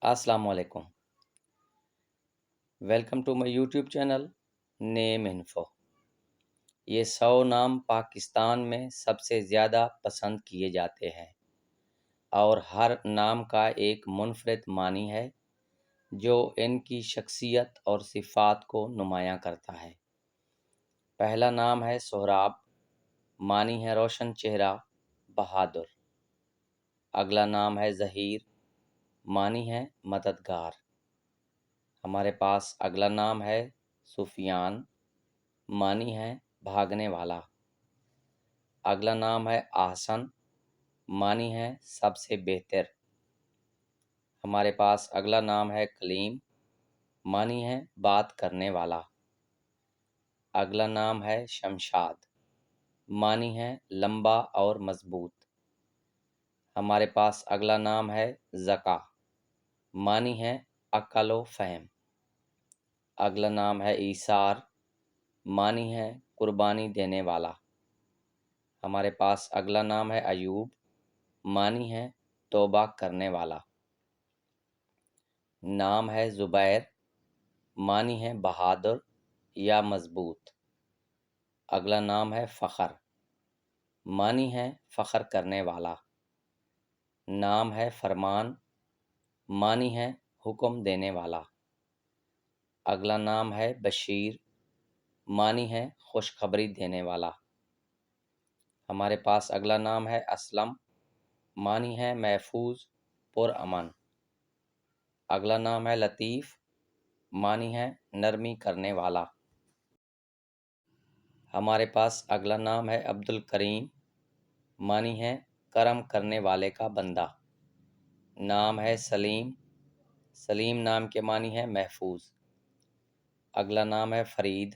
السلام علیکم، welcome to my YouTube channel Name Info. یہ 100 نام پاکستان میں سب سے زیادہ پسند کیے جاتے ہیں اور ہر نام کا ایک منفرد معنی ہے جو ان کی شخصیت اور صفات کو نمایاں کرتا ہے۔ پہلا نام ہے سہراب، معنی ہے روشن چہرہ، بہادر۔ اگلا نام ہے ظہیر، معنی ہے مددگار۔ ہمارے پاس اگلا نام ہے سفیان، معنی ہے بھاگنے والا۔ اگلا نام ہے احسن، معنی ہے سب سے بہتر۔ ہمارے پاس اگلا نام ہے کلیم، معنی ہے بات کرنے والا۔ اگلا نام ہے شمشاد، معنی ہے لمبا اور مضبوط۔ ہمارے پاس اگلا نام ہے ذکا، معنی ہے عقل و فہم۔ اگلا نام ہے ایثار، معنی ہے قربانی دینے والا۔ ہمارے پاس اگلا نام ہے ایوب، معنی ہے توبہ کرنے والا۔ نام ہے زبیر، معنی ہے بہادر یا مضبوط۔ اگلا نام ہے فخر، معنی ہے فخر کرنے والا۔ نام ہے فرمان، معنی ہے حکم دینے والا۔ اگلا نام ہے بشیر، معنی ہے خوشخبری دینے والا۔ ہمارے پاس اگلا نام ہے اسلم، معنی ہے محفوظ پرامن۔ اگلا نام ہے لطیف، معنی ہے نرمی کرنے والا۔ ہمارے پاس اگلا نام ہے عبد الکریم، معنی ہے کرم کرنے والے کا بندہ۔ نام ہے سلیم، سلیم نام کے معنی ہے محفوظ۔ اگلا نام ہے فرید،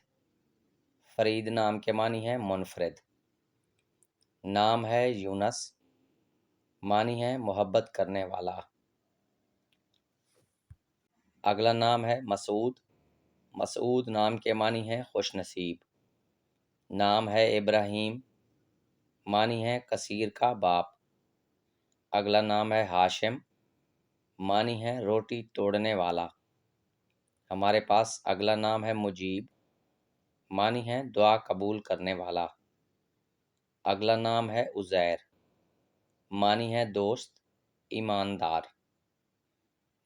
فرید نام کے معنی ہے منفرد۔ نام ہے یونس، معنی ہے محبت کرنے والا۔ اگلا نام ہے مسعود، مسعود نام کے معنی ہے خوش نصیب۔ نام ہے ابراہیم، معنی ہے کثیر کا باپ۔ اگلا نام ہے ہاشم، معنی ہے روٹی توڑنے والا۔ ہمارے پاس اگلا نام ہے مجیب، معنی ہے دعا قبول کرنے والا۔ اگلا نام ہے عزیر، معنی ہے دوست، ایماندار۔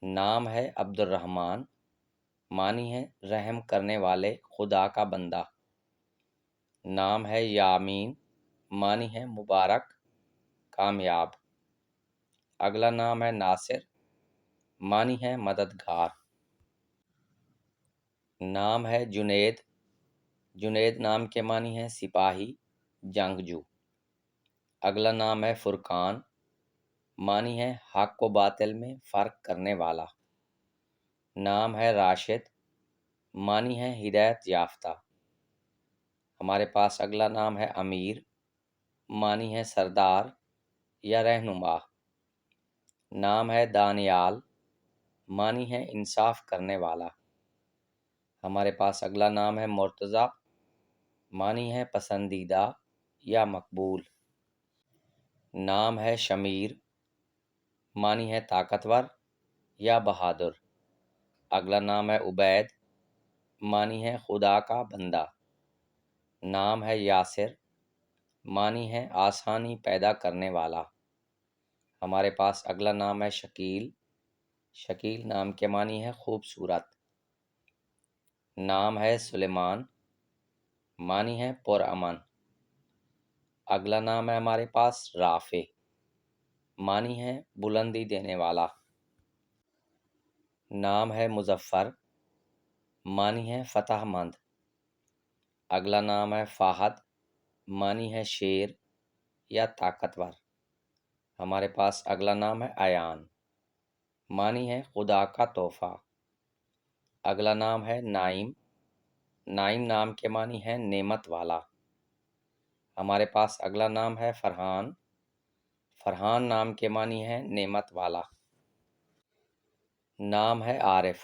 نام ہے عبد الرحمن، معنی ہے رحم کرنے والے خدا کا بندہ۔ نام ہے یامین، معنی ہے مبارک، کامیاب۔ اگلا نام ہے ناصر، معنی ہے مددگار۔ نام ہے جنید، جنید نام کے معنی ہے سپاہی، جنگجو۔ اگلا نام ہے فرقان، معنی ہے حق و باطل میں فرق کرنے والا۔ نام ہے راشد، معنی ہے ہدایت یافتہ۔ ہمارے پاس اگلا نام ہے امیر، معنی ہے سردار یا رہنما۔ نام ہے دانیال، معنی ہے انصاف کرنے والا۔ ہمارے پاس اگلا نام ہے مرتضی، معنی ہے پسندیدہ یا مقبول۔ نام ہے شمیر، معنی ہے طاقتور یا بہادر۔ اگلا نام ہے عبید، معنی ہے خدا کا بندہ۔ نام ہے یاسر، معنی ہے آسانی پیدا کرنے والا۔ ہمارے پاس اگلا نام ہے شکیل، شکیل نام کے معنی ہے خوبصورت۔ نام ہے سلیمان، معنی ہے پرامن۔ اگلا نام ہے ہمارے پاس رافع، معنی ہے بلندی دینے والا۔ نام ہے مظفر، معنی ہے فتح مند۔ اگلا نام ہے فہد، معنی ہے شیر یا طاقتور۔ ہمارے پاس اگلا نام ہے ایان، معنی ہے خدا کا تحفہ۔ اگلا نام ہے نائم، نائم نام کے معنی ہے نعمت والا۔ ہمارے پاس اگلا نام ہے فرحان، فرحان نام کے معنی ہے نعمت والا۔ نام ہے عارف،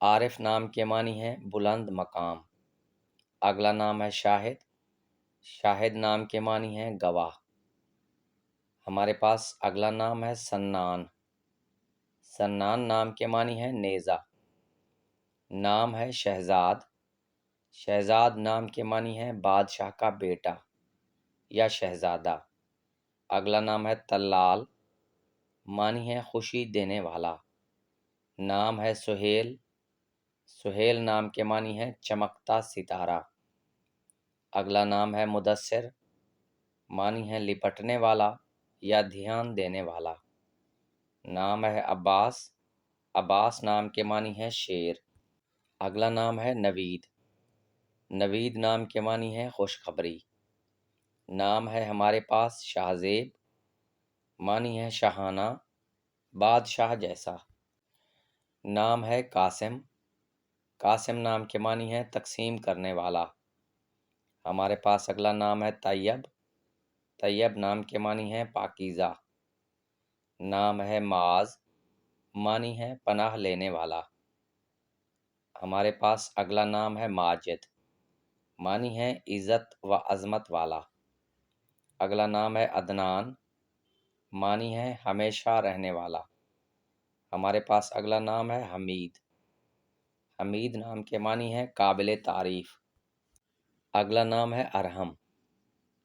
عارف نام کے معنی ہے بلند مقام۔ اگلا نام ہے شاہد، شاہد نام کے معنی ہے گواہ۔ ہمارے پاس اگلا نام ہے سنان، سنان نام کے معنی ہے نیزہ، نام ہے شہزاد، شہزاد نام کے معنی ہے بادشاہ کا بیٹا یا شہزادہ۔ اگلا نام ہے طلال، معنی ہے خوشی دینے والا، نام ہے سہیل، سہیل نام کے معنی ہے چمکتا ستارہ۔ اگلا نام ہے مدثر، معنی ہے لپٹنے والا یا دھیان دینے والا، نام ہے عباس، عباس نام کے معنی ہے شیر۔ اگلا نام ہے نوید، نوید نام کے معنی ہے خوشخبری، نام ہے ہمارے پاس شاہزیب، معنی ہے شاہانہ، بادشاہ جیسا۔ نام ہے قاسم، قاسم نام کے معنی ہے تقسیم کرنے والا۔ ہمارے پاس اگلا نام ہے طیب، طیب نام کے معنی ہے پاکیزہ، نام ہے معاذ، معنی ہے پناہ لینے والا۔ ہمارے پاس اگلا نام ہے ماجد، معنی ہے عزت و عظمت والا۔ اگلا نام ہے عدنان، معنی ہے ہمیشہ رہنے والا۔ ہمارے پاس اگلا نام ہے حمید، حمید نام کے معنی ہے قابل تعریف۔ اگلا نام ہے ارحم،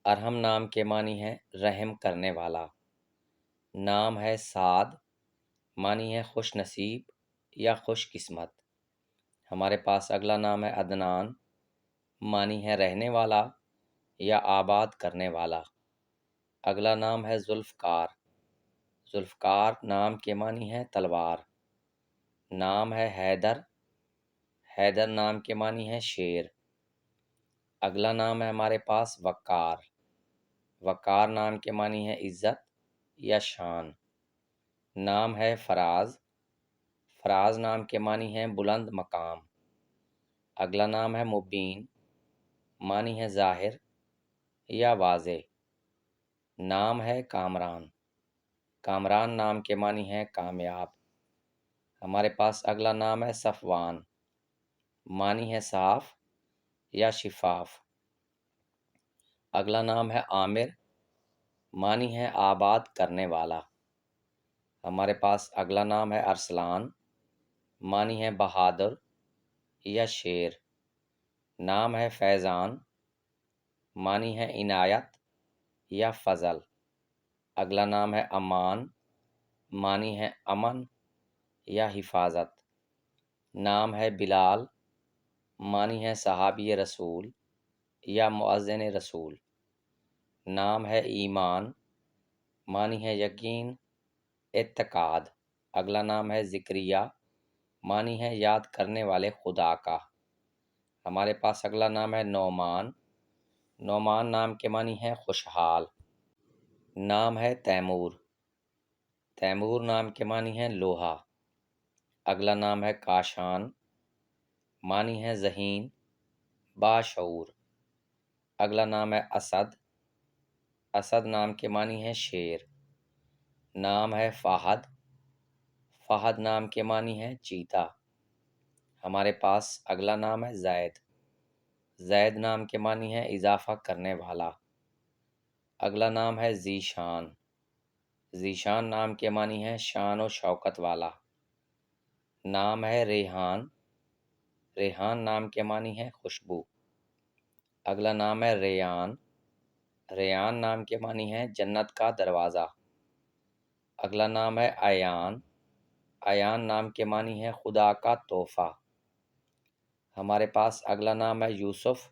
ارحم نام کے معنی ہے رحم کرنے والا، نام ہے سعد، معنی ہے خوش نصیب یا خوش قسمت۔ ہمارے پاس اگلا نام ہے عدنان، معنی ہے رہنے والا یا آباد کرنے والا۔ اگلا نام ہے ذوالفقار، ذوالفقار نام کے معنی ہے تلوار، نام ہے حیدر، حیدر نام کے معنی ہے شیر۔ اگلا نام ہے ہمارے پاس وقار، وقار نام کے معنی ہے عزت یا شان، نام ہے فراز، فراز نام کے معنی ہے بلند مقام۔ اگلا نام ہے مبین، معنی ہے ظاہر یا واضح، نام ہے کامران، کامران نام کے معنی ہے کامیاب۔ ہمارے پاس اگلا نام ہے صفوان، معنی ہے صاف یا شفاف۔ اگلا نام ہے عامر، معنی ہے آباد کرنے والا۔ ہمارے پاس اگلا نام ہے ارسلان، معنی ہے بہادر یا شیر، نام ہے فیضان، معنی ہے عنایت یا فضل۔ اگلا نام ہے امان، معنی ہے امن یا حفاظت، نام ہے بلال، معنی ہے صحابی رسول یا مؤذن رسول، نام ہے ایمان، معنی ہے یقین، اعتقاد۔ اگلا نام ہے ذکریہ، معنی ہے یاد کرنے والے خدا کا۔ ہمارے پاس اگلا نام ہے نعمان، نعمان نام کے معنی ہے خوشحال، نام ہے تیمور، تیمور نام کے معنی ہے لوہا۔ اگلا نام ہے کاشان، معنی ہے ذہین، باشعور۔ اگلا نام ہے اسد، اسد نام کے معنی ہے شیر، نام ہے فہد، فہد نام کے معنی ہے چیتا۔ ہمارے پاس اگلا نام ہے زید، زید نام کے معنی ہے اضافہ کرنے والا۔ اگلا نام ہے ذیشان، ذیشان نام کے معنی ہے شان و شوکت والا، نام ہے ریحان، ریحان نام کے معنی ہے خوشبو۔ اگلا نام ہے ریان، ریان نام کے معنی ہے جنت کا دروازہ۔ اگلا نام ہے ایان، ایان نام کے معنی ہے خدا کا تحفہ۔ ہمارے پاس اگلا نام ہے یوسف،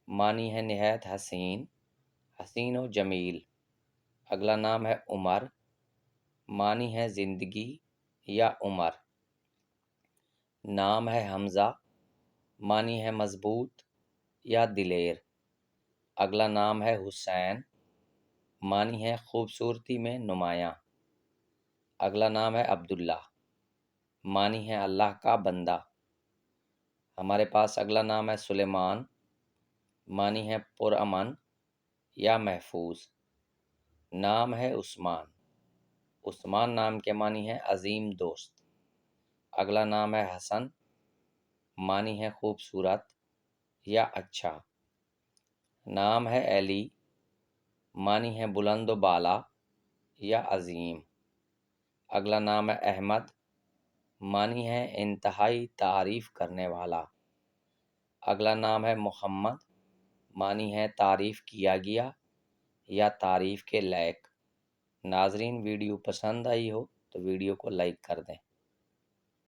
معنی ہے نہایت حسین، حسین و جمیل۔ اگلا نام ہے عمر، معنی ہے زندگی یا عمر، نام ہے حمزہ، معنی ہے مضبوط یا دلیر۔ اگلا نام ہے حسین، معنی ہے خوبصورتی میں نمایاں۔ اگلا نام ہے عبداللہ، معنی ہے اللہ کا بندہ۔ ہمارے پاس اگلا نام ہے سلیمان، معنی ہے پرامن یا محفوظ، نام ہے عثمان، عثمان نام کے معنی ہے عظیم دوست۔ اگلا نام ہے حسن، معنی ہے خوبصورت یا اچھا، نام ہے علی، معنی ہے بلند و بالا یا عظیم۔ اگلا نام ہے احمد، معنی ہے انتہائی تعریف کرنے والا۔ اگلا نام ہے محمد، معنی ہے تعریف کیا گیا یا تعریف کے لائق۔ ناظرین، ویڈیو پسند آئی ہو تو ویڈیو کو لائک کر دیں۔